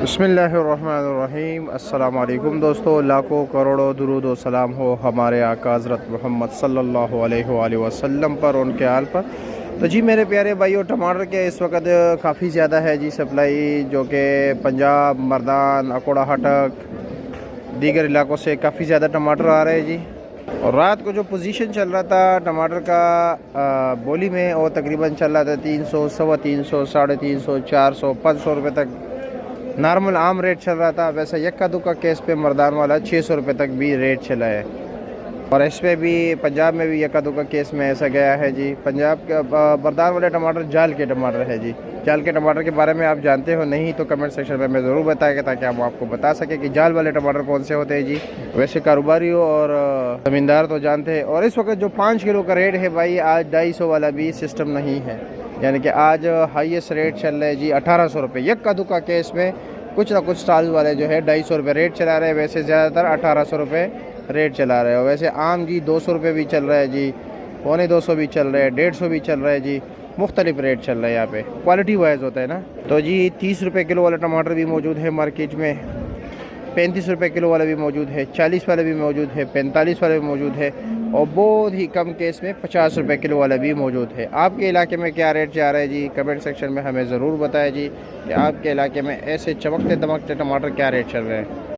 बिस्मिल्लाहिर्रहमानिर्रहीम। अस्सलाम वालेकुम दोस्तों, लाखों करोड़ों दुरूद व सलाम हो हमारे आका हज़रत मोहम्मद सल्लल्लाहु अलैहि वसल्लम पर, उनके आल पर। तो जी मेरे प्यारे भाइयों, टमाटर के इस वक्त काफ़ी ज़्यादा है जी सप्लाई, जो कि पंजाब, मर्दान, अकोड़ा हटक, दीगर इलाकों से काफ़ी ज़्यादा टमाटर आ रहे हैं जी। और रात को जो पोजीशन चल रहा था टमाटर का बोली में, वो तकरीबन चल रहा था 300, 350, 350, 400, 500 रुपये तक नॉर्मल आम रेट चल रहा था। वैसे यक्का दुक्का केस पे मर्दान वाला 600 रुपये तक भी रेट चला है। और इस पे भी पंजाब में भी यक्का दुक्का केस में ऐसा गया है जी। पंजाब के मर्दान वाले टमाटर जाल के टमाटर है जी। जाल के टमाटर के बारे में आप जानते हो? नहीं तो कमेंट सेक्शन में मैं ज़रूर बताएगा, ताकि हम आपको बता सकें कि जाल वाले टमाटर कौन से होते हैं जी। वैसे कारोबारी और ज़मींदार तो जानते हैं। और इस वक्त जो 5 किलो का रेट है भाई, आज 250 वाला भी सिस्टम नहीं है, यानी कि आज हाईएस्ट रेट चल रहा है जी 1800 रुपये। यक्का दुक्का केस में कुछ ना कुछ स्टॉल वाले जो है 250 रुपये रेट चला रहे हैं। वैसे ज़्यादातर 1800 रुपये रेट चला रहे हो। वैसे आम जी 200 रुपये भी चल रहा है जी, 250 भी चल रहा है, 150 भी चल रहा है जी। मुख्तलिफ रेट चल रहा है यहाँ पे, क्वालिटी वाइज होता है ना। तो जी 30 रुपये किलो वाला टमाटर भी मौजूद है मार्केट में, 35 रुपये किलो वाला भी मौजूद है, 40 वाला भी मौजूद है, 45 वाला भी मौजूद है, और बहुत ही कम केस में 50 रुपये किलो वाला भी मौजूद है। आपके इलाके में क्या रेट जा रहा है जी? कमेंट सेक्शन में हमें ज़रूर बताएं जी कि आपके इलाके में ऐसे चमकते दमकते टमाटर क्या रेट चल रहे हैं।